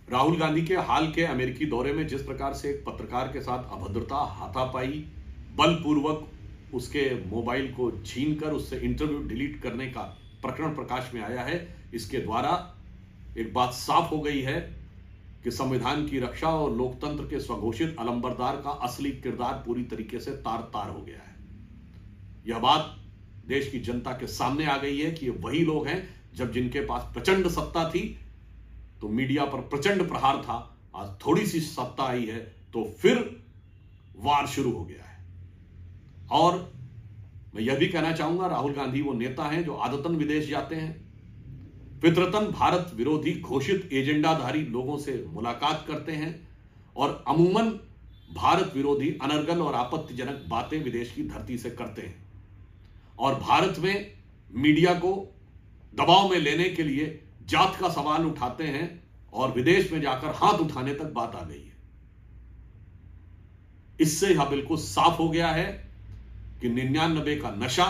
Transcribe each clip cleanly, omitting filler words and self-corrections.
राहुल गांधी के हाल के अमेरिकी दौरे में जिस प्रकार से एक पत्रकार के साथ अभद्रता, हाथापाई, बलपूर्वक उसके मोबाइल को छीनकर उससे इंटरव्यू डिलीट करने का प्रकरण प्रकाश में आया है, इसके द्वारा एक बात साफ हो गई है कि संविधान की रक्षा और लोकतंत्र के स्वघोषित अलंबरदार का असली किरदार पूरी तरीके से तार तार हो गया है। यह बात देश की जनता के सामने आ गई है कि ये वही लोग हैं जब जिनके पास प्रचंड सत्ता थी तो मीडिया पर प्रचंड प्रहार था, आज थोड़ी सी सत्ता आई है तो फिर वार शुरू हो गया है। और मैं यह भी कहना चाहूंगा, राहुल गांधी वो नेता हैं जो आदतन विदेश जाते हैं, फितरतन भारत विरोधी घोषित एजेंडाधारी लोगों से मुलाकात करते हैं और अमूमन भारत विरोधी अनर्गल और आपत्तिजनक बातें विदेश की धरती से करते हैं और भारत में मीडिया को दबाव में लेने के लिए जात का सवाल उठाते हैं और विदेश में जाकर हाथ उठाने तक बात आ गई है। इससे यह बिल्कुल साफ हो गया है कि 99 का नशा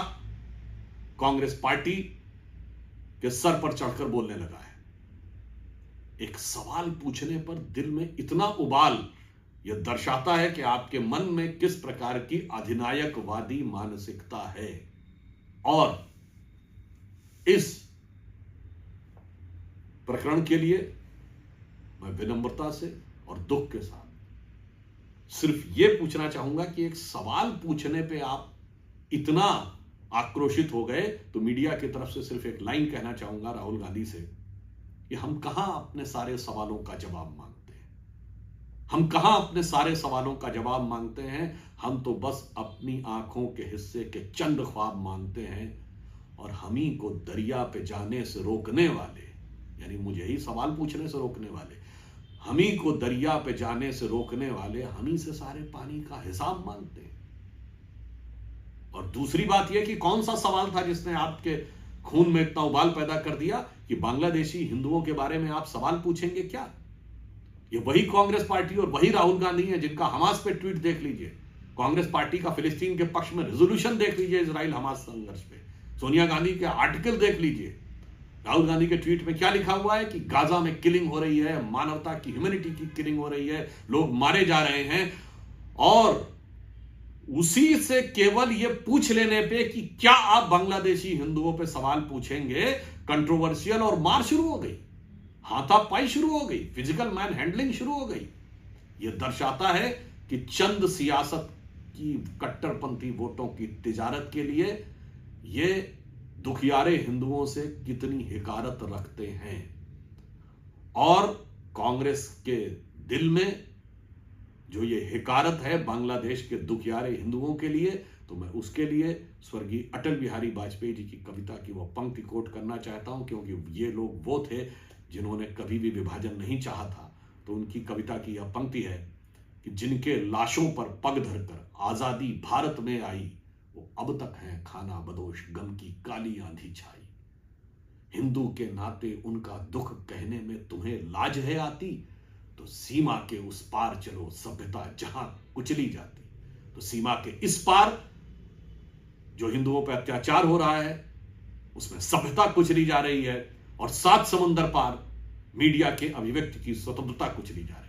कांग्रेस पार्टी के सर पर चढ़कर बोलने लगा है। एक सवाल पूछने पर दिल में इतना उबाल, यह दर्शाता है कि आपके मन में किस प्रकार की अधिनायकवादी मानसिकता है। और इस प्रकरण के लिए मैं विनम्रता से और दुख के साथ सिर्फ यह पूछना चाहूंगा कि एक सवाल पूछने पे आप इतना आक्रोशित हो गए, तो मीडिया की तरफ से सिर्फ एक लाइन कहना चाहूंगा राहुल गांधी से कि हम कहां अपने सारे सवालों का जवाब मांगते हैं, हम कहां अपने सारे सवालों का जवाब मांगते हैं। हम तो बस अपनी आंखों के हिस्से के चंद ख्वाब मांगते हैं और हम ही को दरिया पे जाने से रोकने वाले, यानी मुझे ही सवाल पूछने से रोकने वाले, हम ही को दरिया पे जाने से रोकने वाले, हम ही से सारे पानी का हिसाब मांगते हैं। और दूसरी बात यह कि कौन सा सवाल था जिसने आपके खून में इतना उबाल पैदा कर दिया कि बांग्लादेशी हिंदुओं के बारे में आप सवाल पूछेंगे क्या? ये वही कांग्रेस पार्टी और वही राहुल गांधी है जिनका हमास पे ट्वीट देख लीजिए, कांग्रेस पार्टी का फिलिस्तीन के पक्ष में रेजोल्यूशन देख लीजिए, इजराइल हमास संघर्ष पे सोनिया गांधी के आर्टिकल देख लीजिए। राहुल गांधी के ट्वीट में क्या लिखा हुआ है कि गाजा में किलिंग हो रही है, मानवता की, ह्यूमैनिटी की किलिंग हो रही है, लोग मारे जा रहे हैं। और उसी से केवल यह पूछ लेने पे कि क्या आप बांग्लादेशी हिंदुओं पे सवाल पूछेंगे, कंट्रोवर्शियल और मार शुरू हो गई, हाथापाई शुरू हो गई, फिजिकल मैन हैंडलिंग शुरू हो गई। यह दर्शाता है कि चंद सियासत की कट्टरपंथी वोटों की तिजारत के लिए ये दुखियारे हिंदुओं से कितनी हिकारत रखते हैं। और कांग्रेस के दिल में जो ये हिकारत है बांग्लादेश के दुखियारे हिंदुओं के लिए, तो मैं उसके लिए स्वर्गीय अटल बिहारी वाजपेयी जी की कविता की वो पंक्ति कोट करना चाहता हूं, क्योंकि ये लोग वो थे जिन्होंने कभी भी विभाजन नहीं चाहा था। तो उनकी कविता की यह पंक्ति है कि जिनके लाशों पर पग धरकर आजादी भारत में आई, वो अब तक हैं खाना बदोश गम की काली आंधी छाई। हिंदू के नाते उनका दुख कहने में तुम्हें लाज है आती, तो सीमा के उस पार चलो सभ्यता जहां कुचली जाती। तो सीमा के इस पार जो हिंदुओं पर अत्याचार हो रहा है उसमें सभ्यता कुचली जा रही है, और 7 समुंदर पार मीडिया के अभिव्यक्ति की स्वतंत्रता कुचली जा रही है।